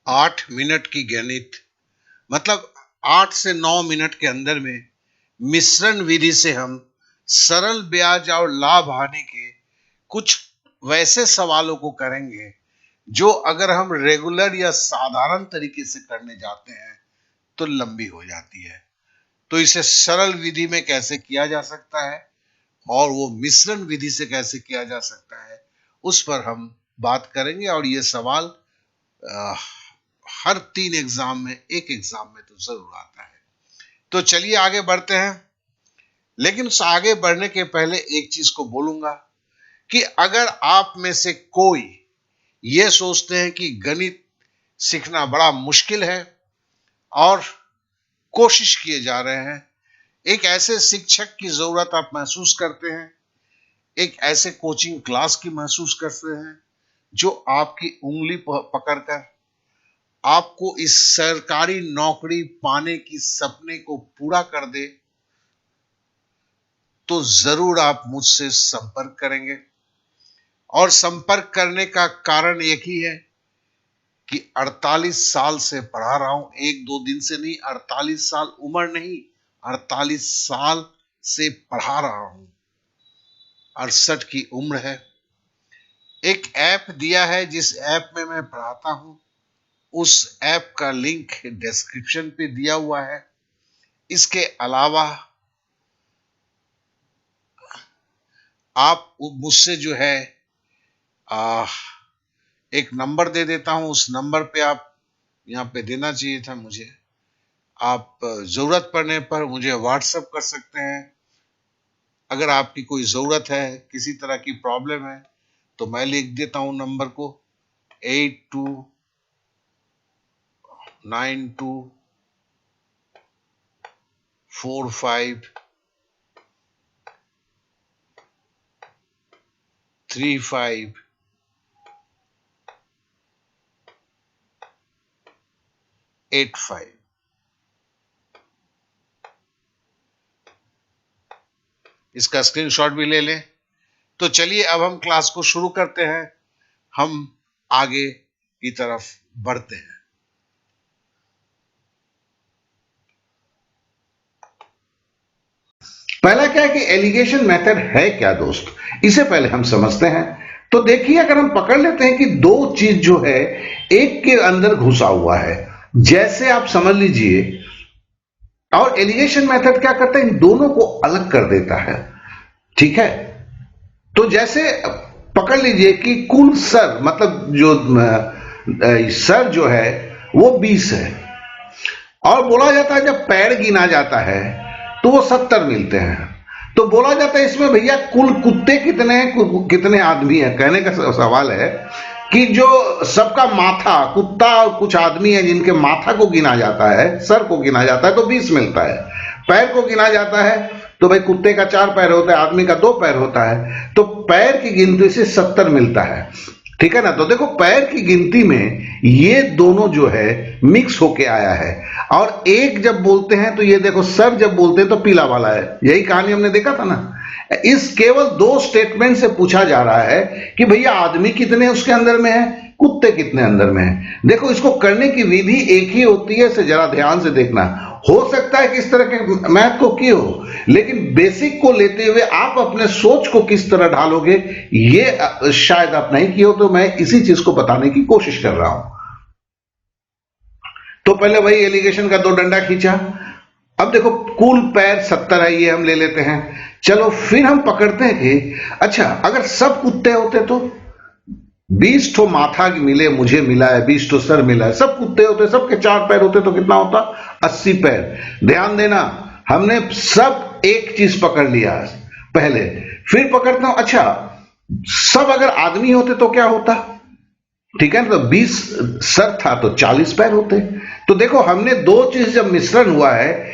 8 minute की गणित, मतलब 8 से 9 मिनट के अंदर में मिश्रण विधि से हम सरल ब्याज और लाभ हानि के कुछ वैसे सवालों को करेंगे जो अगर हम रेगुलर या साधारण तरीके से करने जाते हैं तो लंबी हो जाती है। तो इसे सरल विधि में कैसे किया जा सकता है और वो मिश्रण विधि से कैसे किया जा सकता है, उस पर हम बात करेंगे। और ये सवाल हर 3 एग्जाम में, एक एग्जाम में तो जरूर आता है। तो चलिए आगे बढ़ते हैं। लेकिन उस आगे बढ़ने के पहले एक चीज को बोलूंगा कि अगर आप में से कोई ये सोचते हैं कि गणित सीखना बड़ा मुश्किल है और कोशिश किए जा रहे हैं, एक ऐसे शिक्षक की जरूरत आप महसूस करते हैं, एक ऐसे कोचिंग क्लास की महसूस करते हैं जो आपकी उंगली पकड़कर आपको इस सरकारी नौकरी पाने की सपने को पूरा कर दे, तो जरूर आप मुझसे संपर्क करेंगे। और संपर्क करने का कारण एक ही है कि 48 साल से पढ़ा रहा हूं, 1-2 दिन से नहीं, 48 साल उम्र नहीं, 48 साल से पढ़ा रहा हूं। 68 की उम्र है। एक ऐप दिया है जिस ऐप में मैं पढ़ाता हूं, उस ऐप का लिंक डिस्क्रिप्शन पे दिया हुआ है। इसके अलावा आप मुझसे जो है एक नंबर दे देता हूं, उस नंबर पे आप यहाँ पे देना चाहिए था मुझे। आप जरूरत पड़ने पर मुझे व्हाट्सएप कर सकते हैं। अगर आपकी कोई जरूरत है, किसी तरह की प्रॉब्लम है, तो मैं लिख देता हूं नंबर को 82453585। इसका स्क्रीनशॉट भी ले लें। तो चलिए अब हम क्लास को शुरू करते हैं, हम आगे की तरफ बढ़ते हैं। पहला क्या है कि एलिगेशन मेथड है क्या दोस्त, इसे पहले हम समझते हैं। तो देखिए, अगर हम पकड़ लेते हैं कि दो चीज जो है एक के अंदर घुसा हुआ है, जैसे आप समझ लीजिए, और एलिगेशन मेथड क्या करता है, इन दोनों को अलग कर देता है। ठीक है, तो जैसे पकड़ लीजिए कि कुल सर, मतलब जो सर जो है वो 20 है, और बोला जाता है जब पैर गिना जाता है तो वो 70 मिलते हैं। तो बोला जाता है इसमें भैया कुल कुत्ते कितने हैं, कितने आदमी हैं। कहने का सवाल है कि जो सबका माथा, कुत्ता और कुछ आदमी है जिनके माथा को गिना जाता है, सर को गिना जाता है, तो 20 मिलता है। पैर को गिना जाता है तो भाई कुत्ते का 4 पैर होता है, आदमी का 2 पैर होता है, तो पैर की गिनती से 70 मिलता है। ठीक है ना। तो देखो, पैर की गिनती में ये दोनों जो है मिक्स होके आया है। और एक जब बोलते हैं तो ये देखो, सर जब बोलते हैं तो पीला वाला है। यही कहानी हमने देखा था ना। इस केवल 2 स्टेटमेंट से पूछा जा रहा है कि भैया आदमी कितने उसके अंदर में है, कुत्ते कितने अंदर में है। देखो, इसको करने की विधि एक ही होती है, इसे जरा ध्यान से देखना। हो सकता है कि इस तरह के मैथ को किए हो, लेकिन बेसिक को लेते हुए आप अपने सोच को किस तरह ढालोगे ये शायद आप नहीं किए हो। तो मैं इसी चीज को बताने की कोशिश कर रहा हूं। तो पहले वही एलिगेशन का 2 डंडा खींचा। अब देखो, कुल पैर 70 है, ये हम ले लेते हैं। चलो फिर हम पकड़ते हैं कि अच्छा, अगर सब कुत्ते होते तो 20 ठो माथा मिले, मुझे मिला है, 20 ठो सर मिला है, सब कुत्ते होते, सबके 4 पैर होते तो कितना होता, 80 पैर। ध्यान देना, हमने सब एक चीज पकड़ लिया पहले। फिर पकड़ता हूं, अच्छा सब अगर आदमी होते तो क्या होता। ठीक है ना। तो 20 सर था तो 40 पैर होते। तो देखो, हमने 2 चीज जब मिश्रण हुआ है,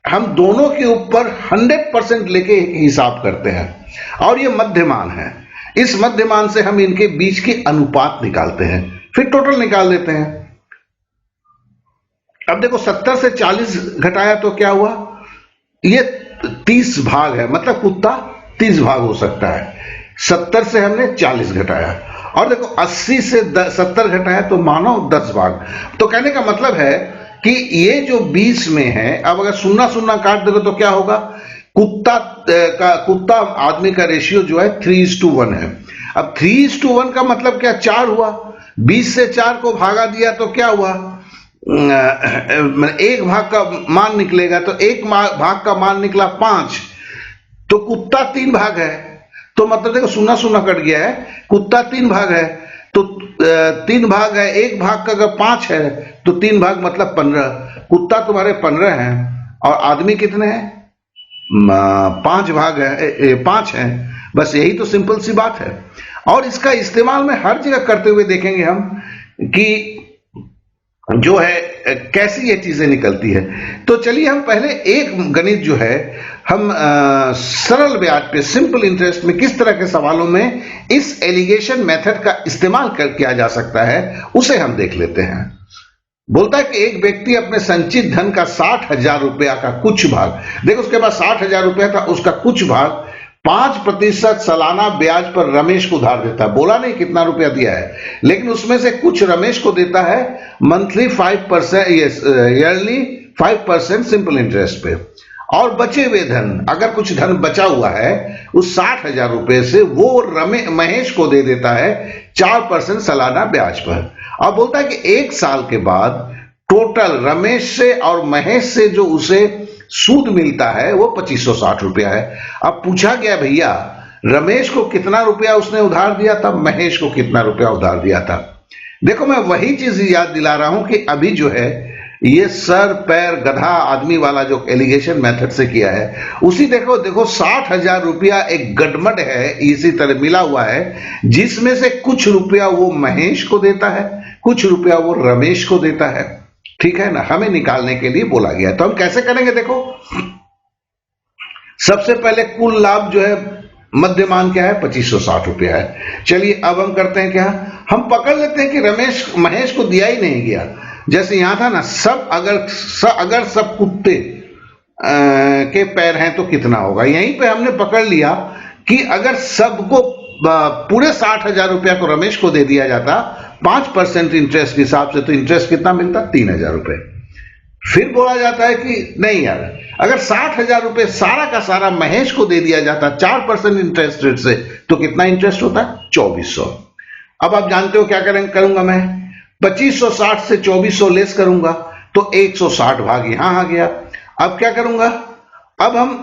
हम दोनों के ऊपर 100% लेके हिसाब करते हैं, और ये मध्यमान है। इस मध्यमान से हम इनके बीच की अनुपात निकालते हैं, फिर टोटल निकाल देते हैं। अब देखो, 70 से 40 घटाया तो क्या हुआ, ये 30 भाग है, मतलब कुत्ता 30 भाग हो सकता है। 70 से हमने 40 घटाया, और देखो 80 से 70 घटाया तो मानो 10 भाग। तो कहने का मतलब है कि ये जो 20 में है, अब अगर सुन्ना सुन्ना काट दोगे तो क्या होगा, कुत्ता आदमी का रेशियो जो है 3:1 है। अब 3:1 का मतलब क्या, 4 हुआ। 20 से 4 को भागा दिया तो क्या हुआ, एक भाग का मान निकलेगा, तो एक भाग का मान निकला 5, तो कुत्ता 3 भाग है। तो मतलब देखो सुन्ना सुन्ना कट गया है, कुत्ता 3 भाग है, तो 3 भाग है, एक भाग का अगर 5 है तो 3 भाग मतलब 15। कुत्ता तुम्हारे 15 हैं और आदमी कितने हैं, 5 भाग है, 5 हैं। बस यही तो सिंपल सी बात है। और इसका इस्तेमाल में हर जगह करते हुए देखेंगे हम कि जो है कैसी ये चीजें निकलती है। तो चलिए हम पहले एक गणित जो है हम सरल ब्याज पे, सिंपल इंटरेस्ट में किस तरह के सवालों में इस एलिगेशन मेथड का इस्तेमाल किया जा सकता है उसे हम देख लेते हैं। बोलता है कि एक व्यक्ति अपने संचित धन का 60,000 रुपया का कुछ भाग, देखो उसके पास 60,000 रुपया था, उसका कुछ भाग 5% सालाना ब्याज पर रमेश को उधार देता है। बोला नहीं कितना रुपया दिया है, लेकिन उसमें से कुछ रमेश को देता है मंथली 5%, ईयरली 5% सिंपल इंटरेस्ट पे। और बचे हुए धन, अगर कुछ धन बचा हुआ है उस 60,000 रुपए से वो महेश को दे देता है 4% सालाना ब्याज पर। अब बोलता है कि 1 साल के बाद टोटल रमेश से और महेश से जो उसे सूद मिलता है वो 2560 रुपया है। अब पूछा गया भैया रमेश को कितना रुपया उसने उधार दिया था, महेश को कितना रुपया उधार दिया था। देखो मैं वही चीज याद दिला रहा हूं कि अभी जो है ये सर पैर गधा आदमी वाला जो एलिगेशन मेथड से किया है उसी देखो 60,000 रुपया एक गडमड है, इसी तरह मिला हुआ है, जिसमें से कुछ रुपया वो महेश को देता है, कुछ रुपया वो रमेश को देता है। ठीक है ना, हमें निकालने के लिए बोला गया। तो हम कैसे करेंगे, देखो सबसे पहले कुल लाभ जो है मध्यमान क्या है, 2560 रुपया है। चलिए अब हम करते हैं क्या, हम पकड़ लेते हैं कि रमेश महेश को दिया ही नहीं गया। जैसे यहां था ना, अगर सब कुत्ते के पैर हैं तो कितना होगा, यहीं पे हमने पकड़ लिया कि अगर सबको पूरे 60,000 रुपया को रमेश को दे दिया जाता 5% इंटरेस्ट के हिसाब से, तो इंटरेस्ट कितना मिलता, 3,000 रुपए। फिर बोला जाता है कि नहीं यार, अगर 60,000 रुपए सारा का सारा महेश को दे दिया जाता 4% इंटरेस्ट रेट से, तो कितना इंटरेस्ट होता है, 2400। अब आप जानते हो क्या करूंगा मैं, 2560 से 2400 लेस करूंगा तो 160 भाग यहां आ गया। अब क्या करूंगा, अब हम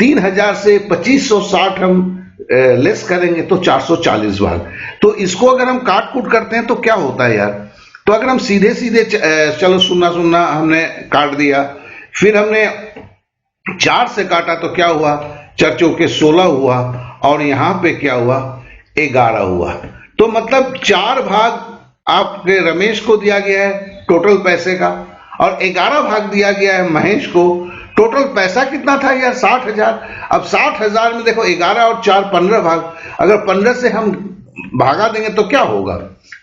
3,000 से 2560 हम लेस करेंगे तो 440 भाग। तो इसको अगर हम काट कूट करते हैं तो क्या होता है यार, तो अगर हम सीधे सीधे चलो सुन्ना हमने काट दिया, फिर हमने 4 से काटा तो क्या हुआ, 4 चौके 16 हुआ, और यहां पे क्या हुआ, 11 हुआ। तो मतलब 4 भाग आपके रमेश को दिया गया है टोटल पैसे का, और 11 भाग दिया गया है महेश को। टोटल पैसा कितना था यार, 60,000। अब 60,000 में देखो 11 और 4 15 भाग, अगर 15 से हम भागा देंगे तो क्या होगा,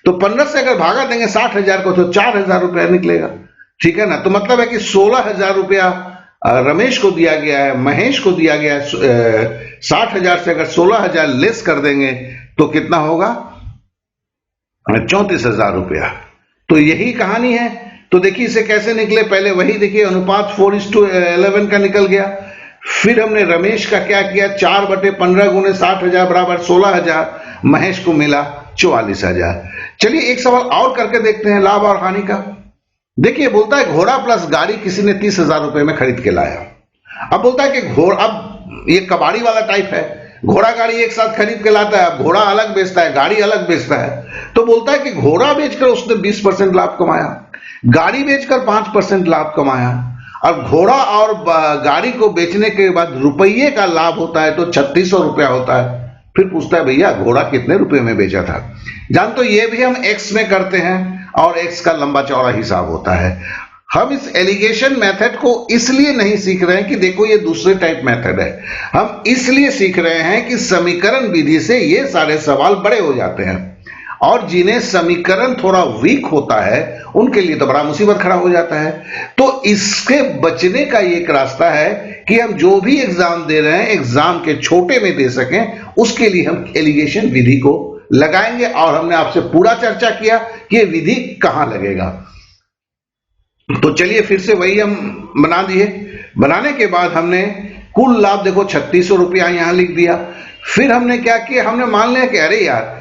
तो 15 से अगर भागा देंगे 60,000 को तो 4,000 रुपया निकलेगा। ठीक है ना, तो मतलब है कि 16,000 रुपया रमेश को दिया गया है, महेश को दिया गया है। 60,000 से अगर 16,000 लेस कर देंगे तो कितना होगा, 34,000 रुपया। तो यही कहानी है। तो देखिए इसे कैसे निकले, पहले वही देखिए अनुपात 4:11 का निकल गया। फिर हमने रमेश का क्या किया, 4/15 गुने 60,000 बराबर 16,000, महेश को मिला 44,000। चलिए एक सवाल और करके देखते हैं लाभ और हानि का। देखिए बोलता है घोड़ा प्लस गाड़ी किसी ने 30,000 रुपए में खरीद के लाया। अब बोलता है कि घोड़ा, अब ये कबाड़ी वाला टाइप है, घोड़ा गाड़ी एक साथ खरीद के लाता है। अब घोड़ा अलग बेचता है, गाड़ी अलग बेचता है। तो बोलता है कि घोड़ा बेचकर उसने 20% लाभ कमाया, गाड़ी बेचकर 5% लाभ कमाया, और घोड़ा और गाड़ी को बेचने के बाद रुपये का लाभ होता है तो 3600 रुपया होता है। फिर पूछता है भैया घोड़ा कितने रुपए में बेचा था। जान तो ये भी हम एक्स में करते हैं और एक्स का लंबा चौड़ा हिसाब होता है। हम इस एलिगेशन मेथड को इसलिए नहीं सीख रहे हैं कि देखो ये दूसरे टाइप मेथड है, हम इसलिए सीख रहे हैं कि समीकरण विधि से ये सारे सवाल बड़े हो जाते हैं, और जिन्हें समीकरण थोड़ा वीक होता है उनके लिए तो बड़ा मुसीबत खड़ा हो जाता है। तो इसके बचने का एक रास्ता है कि हम जो भी एग्जाम दे रहे हैं एग्जाम के छोटे में दे सकें, उसके लिए हम एलिगेशन विधि को लगाएंगे और हमने आपसे पूरा चर्चा किया कि ये विधि कहां लगेगा। तो चलिए फिर से वही हम बना दिए। बनाने के बाद हमने कुल लाभ देखो 3600 रुपया यहां लिख दिया। फिर हमने क्या किया, हमने मान लिया कि अरे यार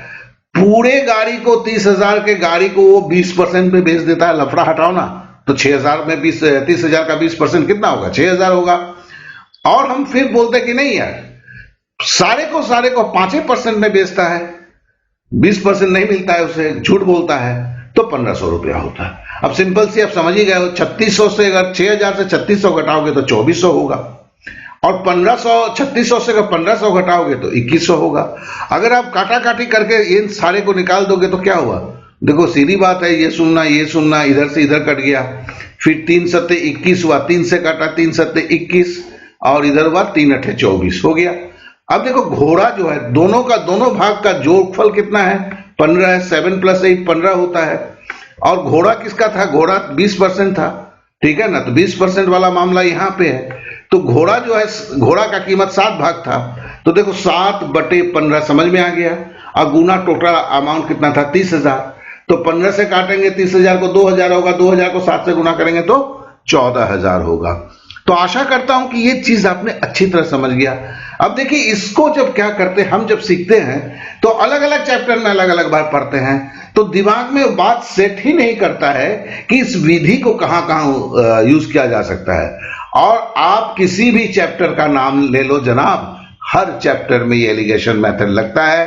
पूरे गाड़ी को 30,000 के गाड़ी को वो 20% पे बेच देता है, लफड़ा हटाओ ना, तो 6,000 में 30,000 का 20% कितना होगा, 6,000 होगा। और हम फिर बोलते कि नहीं यार सारे को 5% में बेचता है, 20% नहीं मिलता है उसे, झूठ बोलता है, तो 1,500 रुपया होता है। अब सिंपल सी आप समझ ही गए हो, 3600 से अगर 6,000 से 3600 घटाओगे तो 2,400 होगा, और 1500 3600 से अगर 1500 घटाओगे तो 2,100 होगा। अगर आप काटा काटी करके इन सारे को निकाल दोगे तो क्या हुआ, देखो सीधी बात है, ये सुनना इधर से इधर कट गया, फिर 3 सत्ते 21 हुआ, 3 से काटा 3 सत्ते 21, और इधर हुआ 3 अठे 24 हो गया। अब देखो घोड़ा जो है दोनों भाग का जोड़फल कितना है, 15 है, 7 + 8 15 होता है। और घोड़ा किसका था, घोड़ा 20% था, ठीक है ना, तो 20% वाला मामला यहां पे है। तो घोड़ा जो है, घोड़ा का कीमत 7 भाग था, तो देखो 7/15 समझ में आ गया। और गुना टोटल अमाउंट कितना था, 30,000, तो 15 से काटेंगे 30,000 को, 2,000 होगा, 2,000 को 7 से गुना करेंगे तो 14,000 होगा। तो आशा करता हूं कि ये चीज आपने अच्छी तरह समझ गया। अब देखिए इसको जब क्या करते हैं, हम जब सीखते हैं तो अलग अलग चैप्टर में अलग अलग बार पढ़ते हैं, तो दिमाग में बात सेट ही नहीं करता है कि इस विधि को कहां कहां यूज किया जा सकता है। और आप किसी भी चैप्टर का नाम ले लो जनाब, हर चैप्टर में ये एलिगेशन मेथड लगता है,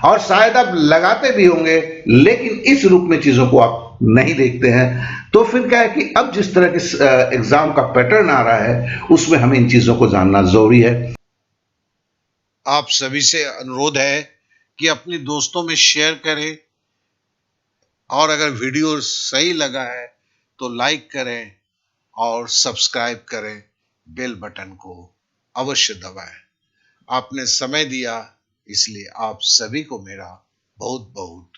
और शायद आप लगाते भी होंगे लेकिन इस रूप में चीजों को आप नहीं देखते हैं। तो फिर क्या है कि अब जिस तरह के एग्जाम का पैटर्न आ रहा है उसमें हमें इन चीजों को जानना जरूरी है। आप सभी से अनुरोध है कि अपने दोस्तों में शेयर करें, और अगर वीडियो सही लगा है तो लाइक करें और सब्सक्राइब करें, बेल बटन को अवश्य दबाएं। आपने समय दिया इसलिए आप सभी को मेरा बहुत बहुत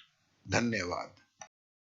धन्यवाद।